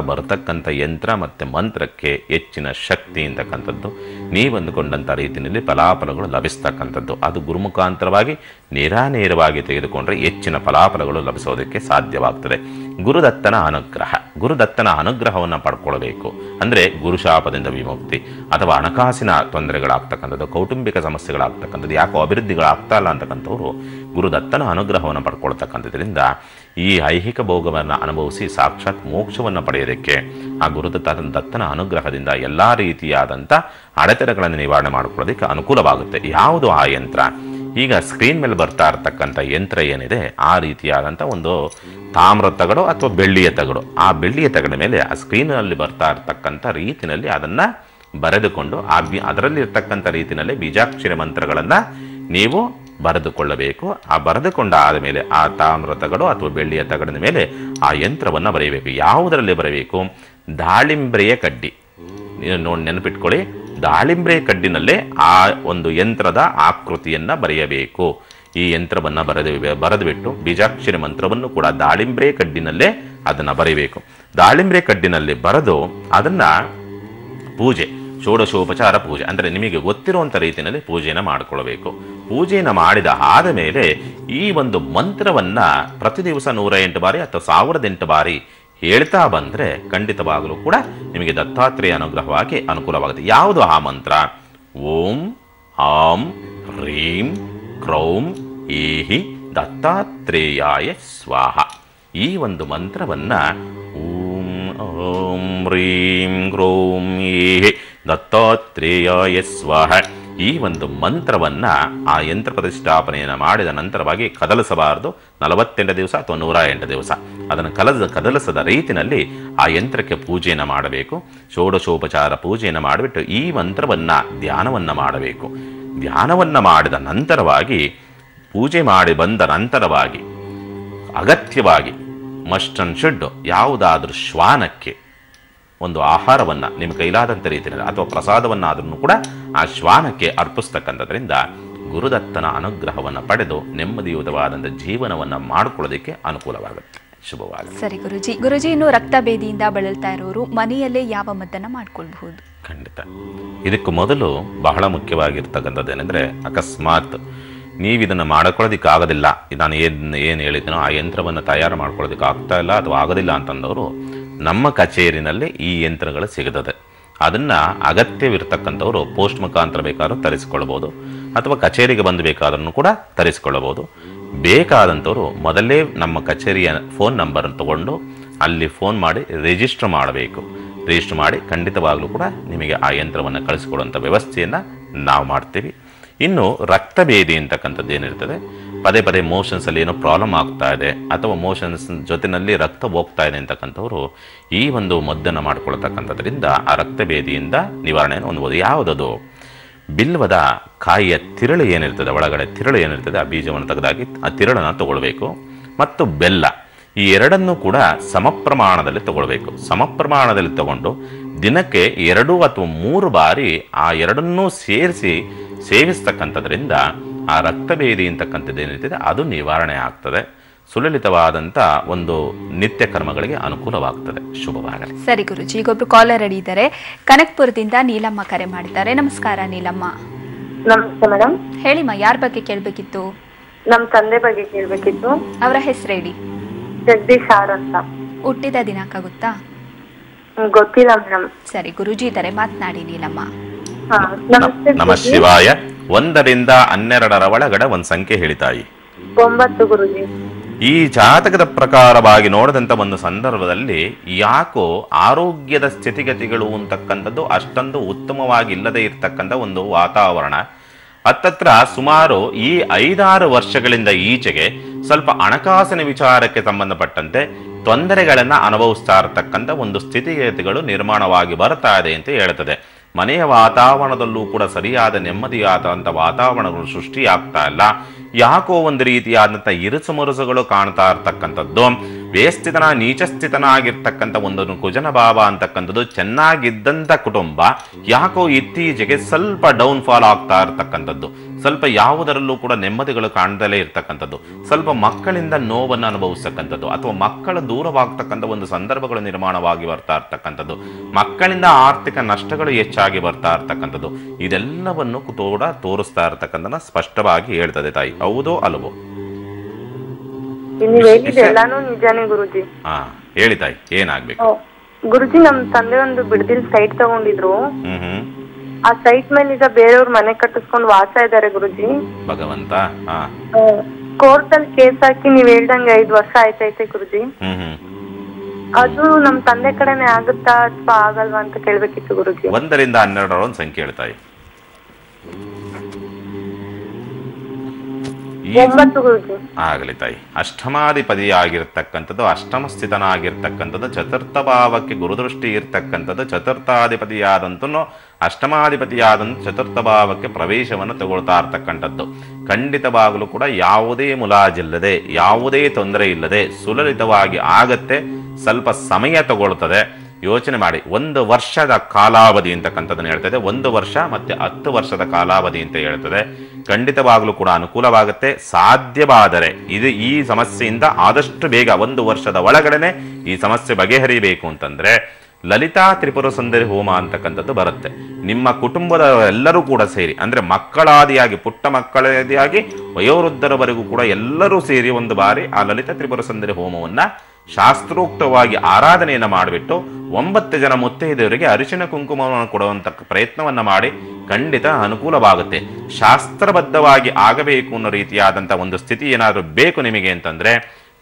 [SPEAKER 2] ಬರತಕ್ಕಂಥ ಯಂತ್ರ ಮತ್ತು ಮಂತ್ರಕ್ಕೆ ಹೆಚ್ಚಿನ ಶಕ್ತಿ ಅಂತಕ್ಕಂಥದ್ದು ನೀವಂದುಕೊಂಡಂಥ ರೀತಿಯಲ್ಲಿ ಫಲಾಫಲಗಳು ಲಭಿಸ್ತಕ್ಕಂಥದ್ದು. ಅದು ಗುರುಮುಖಾಂತರವಾಗಿ ನೇರಾನೇರವಾಗಿ ತೆಗೆದುಕೊಂಡ್ರೆ ಹೆಚ್ಚಿನ ಫಲಾಫಲಗಳು ಲಭಿಸೋದಕ್ಕೆ ಸಾಧ್ಯವಾಗ್ತದೆ. ಗುರುದತ್ತನ ಅನುಗ್ರಹವನ್ನು ಪಡ್ಕೊಳ್ಬೇಕು. ಅಂದರೆ ಗುರುಶಾಪದಿಂದ ವಿಮುಕ್ತಿ, ಅಥವಾ ಹಣಕಾಸಿನ ತೊಂದರೆಗಳಾಗ್ತಕ್ಕಂಥದ್ದು, ಕೌಟುಂಬಿಕ ಸಮಸ್ಯೆಗಳಾಗ್ತಕ್ಕಂಥದ್ದು, ಯಾಕೋ ಅಭಿವೃದ್ಧಿಗಳಾಗ್ತಾ ಇಲ್ಲ ಅಂತಕ್ಕಂಥವ್ರು ಗುರುದತ್ತನ ಅನುಗ್ರಹವನ್ನು ಪಡ್ಕೊಳ್ತಕ್ಕಂಥದ್ರಿಂದ ಈ ಐಹಿಕ ಭೋಗವನ್ನು ಅನುಭವಿಸಿ ಸಾಕ್ಷಾತ್ ಮೋಕ್ಷವನ್ನು ಪಡೆಯೋದಕ್ಕೆ ಆ ದತ್ತನ ಅನುಗ್ರಹದಿಂದ ಎಲ್ಲ ರೀತಿಯಾದಂಥ ಅಡೆತಡೆಗಳನ್ನು ನಿವಾರಣೆ ಮಾಡಿಕೊಳ್ಳೋದಕ್ಕೆ ಅನುಕೂಲವಾಗುತ್ತೆ. ಯಾವುದು ಆ ಯಂತ್ರ? ಈಗ ಸ್ಕ್ರೀನ್ ಮೇಲೆ ಬರ್ತಾ ಇರ್ತಕ್ಕಂಥ ಯಂತ್ರ ಏನಿದೆ, ಆ ರೀತಿಯಾದಂಥ ಒಂದು ತಾಮ್ರ ತಗಡು ಅಥವಾ ಬೆಳ್ಳಿಯ ತಗಡು, ಆ ಬೆಳ್ಳಿಯ ತಗಡ ಮೇಲೆ ಆ ಸ್ಕ್ರೀನಲ್ಲಿ ಬರ್ತಾ ಇರ್ತಕ್ಕಂಥ ರೀತಿಯಲ್ಲಿ ಅದನ್ನು ಬರೆದುಕೊಂಡು ಅದರಲ್ಲಿ ಇರ್ತಕ್ಕಂಥ ರೀತಿಯಲ್ಲಿ ಬೀಜಾಕ್ಷರ ಮಂತ್ರಗಳನ್ನು ನೀವು ಬರೆದುಕೊಳ್ಳಬೇಕು. ಆ ಬರೆದುಕೊಂಡಾದ ಮೇಲೆ ಆ ತಾಮ್ರ ತಗಡು ಅಥವಾ ಬೆಳ್ಳಿಯ ತಗಡಿನ ಮೇಲೆ ಆ ಯಂತ್ರವನ್ನು ಬರೆಯಬೇಕು. ಯಾವುದರಲ್ಲಿ ಬರೆಯಬೇಕು? ದಾಳಿಂಬ್ರೆಯ ಕಡ್ಡಿ. ನೆನಪಿಟ್ಕೊಳ್ಳಿ, ದಾಳಿಂಬ್ರೆ ಕಡ್ಡಿನಲ್ಲೇ ಆ ಒಂದು ಯಂತ್ರದ ಆಕೃತಿಯನ್ನು ಬರೆಯಬೇಕು. ಈ ಯಂತ್ರವನ್ನು ಬರೆದುಬಿಟ್ಟು ಬೀಜಾಕ್ಷರ ಮಂತ್ರವನ್ನು ಕೂಡ ದಾಳಿಂಬ್ರೆ ಕಡ್ಡಿನಲ್ಲೇ ಅದನ್ನು ಬರೆಯಬೇಕು. ದಾಳಿಂಬ್ರೆ ಕಡ್ಡಿನಲ್ಲಿ ಬರೆದು ಅದನ್ನು ಪೂಜೆ, ಷೋಡಶೋಪಚಾರ ಪೂಜೆ ಅಂದರೆ ನಿಮಗೆ ಗೊತ್ತಿರುವಂಥ ರೀತಿಯಲ್ಲಿ ಪೂಜೆಯನ್ನು ಮಾಡಿಕೊಳ್ಳಬೇಕು. ಪೂಜೆಯನ್ನು ಮಾಡಿದ ಆದ ಮೇಲೆ ಈ ಒಂದು ಮಂತ್ರವನ್ನು ಪ್ರತಿ ದಿವಸ 108 ಬಾರಿ ಅಥವಾ 1008 ಬಾರಿ ಹೇಳ್ತಾ ಬಂದರೆ ಖಂಡಿತವಾಗಲೂ ಕೂಡ ನಿಮಗೆ ದತ್ತಾತ್ರೇಯ ಅನುಗ್ರಹವಾಗಿ ಅನುಕೂಲವಾಗುತ್ತೆ. ಯಾವುದು ಆ ಮಂತ್ರ? ಓಂ ಆಂ ಹ್ರೀಂ ಕ್ರೌಂ ಏಹಿ ದತ್ತಾತ್ರೇಯಾಯ ಸ್ವಾಹ. ಈ ಒಂದು ಮಂತ್ರವನ್ನು ಓಂ ಓಂ ಹ್ರೀಂ ಕ್ರೌಂ ಏಹಿ ದತ್ತಾತ್ರೇಯಾಯ ಸ್ವಾಹ, ಈ ಒಂದು ಮಂತ್ರವನ್ನು ಆ ಯಂತ್ರ ಪ್ರತಿಷ್ಠಾಪನೆಯನ್ನು ಮಾಡಿದ ನಂತರವಾಗಿ ಕದಲಿಸಬಾರದು. 48 ದಿವಸ ಅಥವಾ 108 ದಿವಸ ಅದನ್ನು ಕದಲಿಸದ ರೀತಿಯಲ್ಲಿ ಆ ಯಂತ್ರಕ್ಕೆ ಪೂಜೆಯನ್ನು ಮಾಡಬೇಕು. ಷೋಡಶೋಪಚಾರ ಪೂಜೆಯನ್ನು ಮಾಡಿಬಿಟ್ಟು ಈ ಮಂತ್ರವನ್ನು ಧ್ಯಾನವನ್ನು ಮಾಡಬೇಕು. ಧ್ಯಾನವನ್ನು ಮಾಡಿದ ನಂತರವಾಗಿ ಪೂಜೆ ಮಾಡಿ ಬಂದ ನಂತರವಾಗಿ ಅಗತ್ಯವಾಗಿ ಮಸ್ಟ್ ಅಂಡ್ ಶುಡ್ ಯಾವುದಾದ್ರೂ ಶ್ವಾನಕ್ಕೆ ಒಂದು ಆಹಾರವನ್ನು ನಿಮ್ಮ ಕೈಲಾದಂಥ ರೀತಿಯಲ್ಲಿ ಅಥವಾ ಪ್ರಸಾದವನ್ನಾದ್ರೂ ಕೂಡ ಆ ಶ್ವಾನಕ್ಕೆ ಅರ್ಪಿಸ್ತಕ್ಕಂಥದ್ರಿಂದ ಗುರುದತ್ತನ ಅನುಗ್ರಹವನ್ನು ಪಡೆದು ನೆಮ್ಮದಿಯುತವಾದಂಥ ಜೀವನವನ್ನು ಮಾಡಿಕೊಳ್ಳೋದಕ್ಕೆ ಅನುಕೂಲವಾಗುತ್ತೆ. ಶುಭವಾಗಲಿ.
[SPEAKER 1] ಸರಿ ಗುರುಜಿ, ಇನ್ನು ರಕ್ತಭೇದಿಯಿಂದ ಬಳಲ್ತಾ ಇರೋರು ಮನೆಯಲ್ಲೇ ಯಾವ ಮದ್ದನ್ನು ಮಾಡ್ಕೊಳ್ಬಹುದು?
[SPEAKER 2] ಖಂಡಿತ. ಇದಕ್ಕೂ ಮೊದಲು ಬಹಳ ಮುಖ್ಯವಾಗಿರ್ತಕ್ಕಂಥದ್ದೇನೆಂದರೆ, ಅಕಸ್ಮಾತ್ ನೀವು ಇದನ್ನು ಮಾಡ್ಕೊಳ್ಳೋದಕ್ಕಾಗೋದಿಲ್ಲ, ನಾನು ಏನು ಹೇಳಿದ್ದೀನೋ ಆ ಯಂತ್ರವನ್ನು ತಯಾರು ಮಾಡ್ಕೊಳ್ಳೋದಕ್ಕೆ ಆಗ್ತಾ ಇಲ್ಲ ಅಥವಾ ಆಗೋದಿಲ್ಲ ಅಂತಂದವರು ನಮ್ಮ ಕಚೇರಿನಲ್ಲಿ ಈ ಯಂತ್ರಗಳು ಸಿಗುತ್ತದೆ. ಅದನ್ನು ಅಗತ್ಯವಿರ್ತಕ್ಕಂಥವ್ರು ಪೋಸ್ಟ್ ಮುಖಾಂತರ ಬೇಕಾದ್ರೂ ತರಿಸಿಕೊಳ್ಬೋದು, ಅಥವಾ ಕಚೇರಿಗೆ ಬಂದು ಬೇಕಾದ್ರೂ ಕೂಡ ತರಿಸಿಕೊಳ್ಳಬಹುದು. ಬೇಕಾದಂಥವ್ರು ಮೊದಲೇ ನಮ್ಮ ಕಚೇರಿಯ ಫೋನ್ ನಂಬರ್ ತಗೊಂಡು ಅಲ್ಲಿ ಫೋನ್ ಮಾಡಿ ರಿಜಿಸ್ಟರ್ ಮಾಡಬೇಕು. ರಿಜಿಸ್ಟರ್ ಮಾಡಿ ಖಂಡಿತವಾಗ್ಲೂ ಕೂಡ ನಿಮಗೆ ಆ ಯಂತ್ರವನ್ನು ಕಳಿಸಿಕೊಡುವಂಥ ವ್ಯವಸ್ಥೆಯನ್ನು ನಾವು ಮಾಡ್ತೀವಿ. ಇನ್ನು ರಕ್ತಭೇದಿ ಅಂತಕ್ಕಂಥದ್ದು ಏನಿರ್ತದೆ, ಪದೇ ಪದೇ ಮೋಷನ್ಸಲ್ಲಿ ಏನೋ ಪ್ರಾಬ್ಲಮ್ ಆಗ್ತಾ ಇದೆ ಅಥವಾ ಮೋಷನ್ಸ್ ಜೊತೆಯಲ್ಲಿ ರಕ್ತ ಹೋಗ್ತಾ ಇದೆ ಅಂತಕ್ಕಂಥವ್ರು ಈ ಒಂದು ಮದ್ದನ್ನು ಮಾಡ್ಕೊಳ್ತಕ್ಕಂಥದ್ರಿಂದ ಆ ರಕ್ತಭೇದಿಯಿಂದ ನಿವಾರಣೆಯನ್ನು ಹೊಂದಬಹುದು. ಯಾವುದದು? ಬಿಲ್ವದ ಕಾಯಿಯ ತಿರುಳು ಏನಿರ್ತದೆ, ಒಳಗಡೆ ತಿರುಳು ಏನಿರ್ತದೆ, ಆ ಬೀಜವನ್ನು ತೆಗೆದಾಕಿ ಆ ತಿರುಳನ್ನು ತಗೊಳ್ಬೇಕು. ಮತ್ತು ಬೆಲ್ಲ, ಈ ಎರಡನ್ನೂ ಕೂಡ ಸಮ ಪ್ರಮಾಣದಲ್ಲಿ ತಗೊಳ್ಬೇಕು. ಸಮ ಪ್ರಮಾಣದಲ್ಲಿ ತಗೊಂಡು ದಿನಕ್ಕೆ 2 ಅಥವಾ 3 ಬಾರಿ ಆ ಎರಡನ್ನೂ ಸೇರಿಸಿ ಸೇವಿಸ್ತಕ್ಕಂಥದ್ರಿಂದ ಆ ರಕ್ತಭೇದಿ ಅಂತಕ್ಕಂಥದ್ದು ಏನಿರ್ತದೆ ಅದು ನಿವಾರಣೆ ಆಗ್ತದೆ. ಸುಲಲಿತವಾದಂಥ ಒಂದು ನಿತ್ಯ ಕರ್ಮಗಳಿಗೆ ಅನುಕೂಲವಾಗ್ತದೆ. ಶುಭವಾಗಲಿ.
[SPEAKER 1] ಸರಿ ಗುರುಜಿ, ಈಗೊಬ್ರು ಕಾಲರ್ ರೆಡಿ ಇದ್ದಾರೆ. ಕನಕ್ಪುರದಿಂದ ನೀಲಮ್ಮ ಕರೆ ಮಾಡಿದ್ದಾರೆ. ನಮಸ್ಕಾರ ನೀಲಮ್ಮ.
[SPEAKER 3] ನಮಸ್ತೆ ಮೇಡಮ್.
[SPEAKER 1] ಹೇಳಿಮ್ಮ, ಯಾರ ಬಗ್ಗೆ ಕೇಳಬೇಕಿತ್ತು?
[SPEAKER 3] ನಮ್ ತಂದೆ ಬಗ್ಗೆ ಕೇಳ್ಬೇಕಿತ್ತು.
[SPEAKER 1] ಅವರ ಹೆಸರು ಹೇಳಿ.
[SPEAKER 3] ಜಗದೀಶ್ ಆರ್ ಅಂತ.
[SPEAKER 1] ಹುಟ್ಟಿದ ದಿನಾಂಕ ಗೊತ್ತಾ?
[SPEAKER 3] ಗೊತ್ತಿಲ್ಲ ಮೇಡಮ್.
[SPEAKER 1] ಸರಿ, ಗುರುಜಿ ಇದ್ದಾರೆ, ಮಾತನಾಡಿ ನೀಲಮ್ಮ.
[SPEAKER 2] ನಮ ಶಿವಾಯ. 1 ರಿಂದ 12 ಒಳಗಡೆ ಒಂದು ಸಂಖ್ಯೆ ಹೇಳಿತಾಯಿ.
[SPEAKER 3] 9 ಗುರುಜಿ.
[SPEAKER 2] ಈ ಜಾತಕದ ಪ್ರಕಾರವಾಗಿ ನೋಡಿದಂಥ ಒಂದು ಸಂದರ್ಭದಲ್ಲಿ ಯಾಕೋ ಆರೋಗ್ಯದ ಸ್ಥಿತಿಗತಿಗಳು ಅಂತಕ್ಕಂಥದ್ದು ಅಷ್ಟೊಂದು ಉತ್ತಮವಾಗಿ ಇಲ್ಲದೆ ಇರತಕ್ಕಂಥ ಒಂದು ವಾತಾವರಣ. ಹತ್ತತ್ರ ಸುಮಾರು ಈ 5-6 ವರ್ಷಗಳಿಂದ ಈಚೆಗೆ ಸ್ವಲ್ಪ ಹಣಕಾಸಿನ ವಿಚಾರಕ್ಕೆ ಸಂಬಂಧಪಟ್ಟಂತೆ ತೊಂದರೆಗಳನ್ನು ಅನುಭವಿಸ್ತಾ ಇರತಕ್ಕಂಥ ಒಂದು ಸ್ಥಿತಿಗತಿಗಳು ನಿರ್ಮಾಣವಾಗಿ ಬರ್ತಾ ಇದೆ ಅಂತ ಹೇಳ್ತದೆ. ಮನೆಯ ವಾತಾವರಣದಲ್ಲೂ ಕೂಡ ಸರಿಯಾದ ನೆಮ್ಮದಿಯಾದಂಥ ವಾತಾವರಣಗಳು ಸೃಷ್ಟಿಯಾಗ್ತಾ ಇಲ್ಲ. ಯಾಕೋ ಒಂದು ರೀತಿಯಾದಂಥ ಇರುಸುಮುರುಸುಗಳು ಕಾಣ್ತಾ ಇರ್ತಕ್ಕಂಥದ್ದು. ವ್ಯಸ್ಥಿತನ ನೀಚಸ್ಥಿತನಾಗಿರ್ತಕ್ಕಂಥ ಒಂದು ಕುಜನ ಭಾವ ಅಂತಕ್ಕಂಥದ್ದು ಚೆನ್ನಾಗಿದ್ದಂಥ ಕುಟುಂಬ ಯಾಕೋ ಇತ್ತೀಚೆಗೆ ಸ್ವಲ್ಪ ಡೌನ್ ಫಾಲ್ ಆಗ್ತಾ ಇರ್ತಕ್ಕಂಥದ್ದು. ಸ್ವಲ್ಪ ಯಾವುದರಲ್ಲೂ ಕೂಡ ನೆಮ್ಮದಿಗಳು ಕಾಣದಲೇ ಇರ್ತಕ್ಕಂಥದ್ದು. ಸ್ವಲ್ಪ ಮಕ್ಕಳಿಂದ ನೋವನ್ನು ಅನುಭವಿಸ್ತಕ್ಕಂಥದ್ದು ಅಥವಾ ಮಕ್ಕಳ ದೂರವಾಗ್ತಕ್ಕಂಥ ಒಂದು ಸಂದರ್ಭಗಳು ನಿರ್ಮಾಣವಾಗಿ ಬರ್ತಾ ಇರ್ತಕ್ಕಂಥದ್ದು. ಮಕ್ಕಳಿಂದ ಆರ್ಥಿಕ ನಷ್ಟಗಳು ಹೆಚ್ಚಾಗಿ ಬರ್ತಾ ಇರ್ತಕ್ಕಂಥದ್ದು. ಇದೆಲ್ಲವನ್ನು ಕೂಡ ತೋರಿಸ್ತಾ ಇರ್ತಕ್ಕಂಥ ಸ್ಪಷ್ಟವಾಗಿ ಹೇಳ್ತದೆ ತಾಯಿ. ಹೌದೋ ಅಲ್ವೋ?
[SPEAKER 3] ಎಲ್ಲಾನು ನಿಜಾನೇ ಗುರುಜಿ.
[SPEAKER 2] ಹೇಳಿ ತಾಯಿ, ಏನಾಗ್ಬೇಕು?
[SPEAKER 3] ಗುರುಜಿ, ನಮ್ ತಂದೆ ಒಂದು ಬಿಡದಿಲ್ ಸೈಟ್ ತಗೊಂಡಿದ್ರು. ಆ ಸೈಟ್ ಮೇಲೆ ಈಗ ಬೇರೆಯವ್ರ ಮನೆ ಕಟ್ಟಿಸ್ಕೊಂಡು ವಾಸ ಇದಾರೆ ಗುರುಜಿ.
[SPEAKER 2] ಭಗವಂತ.
[SPEAKER 3] ಕೋರ್ಟ್ ಅಲ್ಲಿ ಕೇಸ್ ಹಾಕಿ ನೀವ್ ಹೇಳ್ದಂಗೆ 5 ವರ್ಷ ಆಯ್ತೈತೆ ಗುರುಜಿ. ಅದು ನಮ್ ತಂದೆ ಕಡೆನೆ ಆಗುತ್ತಾ ಅಥವಾ ಆಗಲ್ವಾ ಅಂತ ಕೇಳ್ಬೇಕಿತ್ತು ಗುರುಜಿ.
[SPEAKER 2] 1 ರಿಂದ 12 ಒಂದು ಸಂಖ್ಯೆ ಹೇಳ್ತಾಯಿ.
[SPEAKER 3] 9 ಗುರುಜಿ.
[SPEAKER 2] ಆಗಲಿ ತಾಯಿ. ಅಷ್ಟಮಾಧಿಪತಿಯಾಗಿರ್ತಕ್ಕಂಥದ್ದು, ಅಷ್ಟಮ ಸ್ಥಿತನಾಗಿರ್ತಕ್ಕಂಥದ್ದು, ಚತುರ್ಥ ಭಾವಕ್ಕೆ ಗುರುದೃಷ್ಟಿ ಇರ್ತಕ್ಕಂಥದ್ದು, ಚತುರ್ಥಾಧಿಪತಿಯಾದಂತೂ ಅಷ್ಟಮಾಧಿಪತಿಯಾದಂಥ ಚತುರ್ಥ ಭಾವಕ್ಕೆ ಪ್ರವೇಶವನ್ನು ತಗೊಳ್ತಾ ಇರ್ತಕ್ಕಂಥದ್ದು. ಖಂಡಿತವಾಗಲೂ ಕೂಡ ಯಾವುದೇ ಮುಲಾಜಿಲ್ಲದೆ, ಯಾವುದೇ ತೊಂದರೆ ಇಲ್ಲದೆ ಸುಲಲಿತವಾಗಿ ಆಗತ್ತೆ. ಸ್ವಲ್ಪ ಸಮಯ ತಗೊಳ್ತದೆ. ಯೋಚನೆ ಮಾಡಿ. 1 ವರ್ಷದ ಕಾಲಾವಧಿ ಅಂತಕ್ಕಂಥದ್ದನ್ನು ಹೇಳ್ತದೆ. 1 ವರ್ಷ ಮತ್ತೆ 10 ವರ್ಷದ ಕಾಲಾವಧಿ ಅಂತ ಹೇಳ್ತದೆ. ಖಂಡಿತವಾಗಲೂ ಕೂಡ ಅನುಕೂಲವಾಗುತ್ತೆ. ಸಾಧ್ಯವಾದರೆ ಈ ಸಮಸ್ಯೆಯಿಂದ ಆದಷ್ಟು ಬೇಗ 1 ವರ್ಷದ ಒಳಗಡೆನೆ ಈ ಸಮಸ್ಯೆ ಬಗೆಹರಿಬೇಕು ಅಂತಂದ್ರೆ ಲಲಿತಾ ತ್ರಿಪುರ ಸುಂದರಿ ಹೋಮ ಅಂತಕ್ಕಂಥದ್ದು ಬರುತ್ತೆ. ನಿಮ್ಮ ಕುಟುಂಬದ ಎಲ್ಲರೂ ಕೂಡ ಸೇರಿ, ಅಂದ್ರೆ ಮಕ್ಕಳಾದಿಯಾಗಿ, ಪುಟ್ಟ ಮಕ್ಕಳಾದಿಯಾಗಿ ವಯೋವೃದ್ಧರವರೆಗೂ ಕೂಡ ಎಲ್ಲರೂ ಸೇರಿ ಒಂದು ಬಾರಿ ಆ ಲಲಿತಾ ತ್ರಿಪುರ ಸುಂದರಿ ಹೋಮವನ್ನ ಶಾಸ್ತ್ರೋಕ್ತವಾಗಿ ಆರಾಧನೆಯನ್ನು ಮಾಡಿಬಿಟ್ಟು 9 ಜನ ಮುತ್ತೈದೆಯವರಿಗೆ ಅರಿಶಿನ ಕುಂಕುಮವನ್ನು ಕೊಡುವಂಥ ಪ್ರಯತ್ನವನ್ನು ಮಾಡಿ ಖಂಡಿತ ಅನುಕೂಲವಾಗುತ್ತೆ. ಶಾಸ್ತ್ರಬದ್ಧವಾಗಿ ಆಗಬೇಕು ಅನ್ನೋ ರೀತಿಯಾದಂಥ ಒಂದು ಸ್ಥಿತಿ ಏನಾದರೂ ಬೇಕು ನಿಮಗೆ ಅಂತಂದರೆ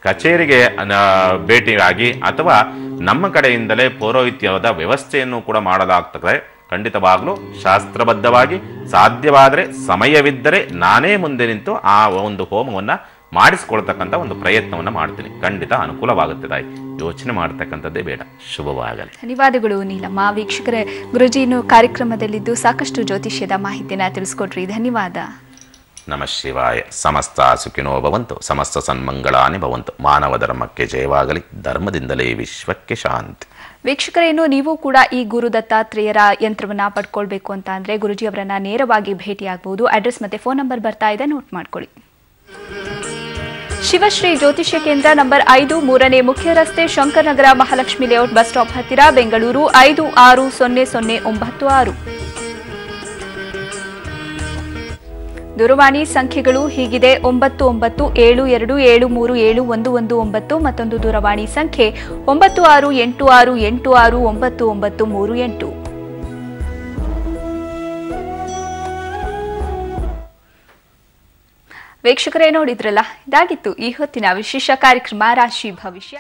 [SPEAKER 2] ಕಚೇರಿಗೆ ಭೇಟಿಯಾಗಿ ಅಥವಾ ನಮ್ಮ ಕಡೆಯಿಂದಲೇ ಪೌರೋಹಿತ್ಯದ ವ್ಯವಸ್ಥೆಯನ್ನು ಕೂಡ ಮಾಡಲಾಗ್ತದೆ. ಖಂಡಿತವಾಗ್ಲೂ ಶಾಸ್ತ್ರಬದ್ಧವಾಗಿ ಸಾಧ್ಯವಾದರೆ ಸಮಯವಿದ್ದರೆ ನಾನೇ ಮುಂದೆ ನಿಂತು ಆ ಒಂದು ಹೋಮವನ್ನು ಮಾಡಿಸ್ಕೊಳ್ತಕ್ಕಂಥ ಒಂದು ಪ್ರಯತ್ನವನ್ನು ಮಾಡ್ತೀನಿ. ಖಂಡಿತ ಅನುಕೂಲವಾಗುತ್ತೆ ತಾಯಿ. ಯೋಚನೆ ಮಾಡ್ತಕ್ಕಂಥದ್ದೇ ಬೇಡ. ಶುಭವಾಗಲಿ.
[SPEAKER 1] ಧನ್ಯವಾದಗಳು ನೀಲಮ್ಮ. ವೀಕ್ಷಕರೇ, ಗುರುಜಿನು ಕಾರ್ಯಕ್ರಮದಲ್ಲಿದ್ದು ಸಾಕಷ್ಟು ಜ್ಯೋತಿಷ್ಯದ ಮಾಹಿತಿನ ತಿಳಿಸ್ಕೊಟ್ರಿ. ಧನ್ಯವಾದ.
[SPEAKER 2] ನಮಃ ಶಿವಾಯ. ಸಮಸ್ತ ಸುಖಿನೋ ಭವಂತು, ಸಮಸ್ತ ಸನ್ಮಂಗಳಾನಿ ಭವಂತು. ಮಾನವ ಧರ್ಮಕ್ಕೆ ಜಯವಾಗಲಿ. ಧರ್ಮದಿಂದಲೇ ವಿಶ್ವಕ್ಕೆ ಶಾಂತಿ.
[SPEAKER 1] ವೀಕ್ಷಕರೇನು ನೀವು ಕೂಡ ಈ ಗುರು ದತ್ತಾತ್ರೇಯರ ಯಂತ್ರವನ್ನ ಪಡ್ಕೊಳ್ಬೇಕು ಅಂತ ಅಂದ್ರೆ ಗುರುಜಿ ಅವರನ್ನ ನೇರವಾಗಿ ಭೇಟಿಯಾಗಬಹುದು. ಅಡ್ರೆಸ್ ಮತ್ತೆ ಫೋನ್ ನಂಬರ್ ಬರ್ತಾ ಇದೆ, ನೋಟ್ ಮಾಡ್ಕೊಳ್ಳಿ. ಶಿವಶ್ರೀ ಜ್ಯೋತಿಷ್ಯ ಕೇಂದ್ರ ನಂಬರ್ 5, 3ನೇ ಮುಖ್ಯ ರಸ್ತೆ, Shankarnagar, Mahalakshmi layout, bus stop ಹತ್ತಿರ, ಬೆಂಗಳೂರು 560096. ದೂರವಾಣಿ ಸಂಖ್ಯೆಗಳು ಹೀಗಿದೆ: 997227371119. ಮತ್ತೊಂದು ದೂರವಾಣಿ ಸಂಖ್ಯೆ 9686869938. ವೀಕ್ಷಕರೇ ನೋಡಿದ್ರಲ್ಲ, ಇದಾಗಿತ್ತು ಈ ಹೊತ್ತಿನ ವಿಶೇಷ ಕಾರ್ಯಕ್ರಮ ರಾಶಿ ಭವಿಷ್ಯ.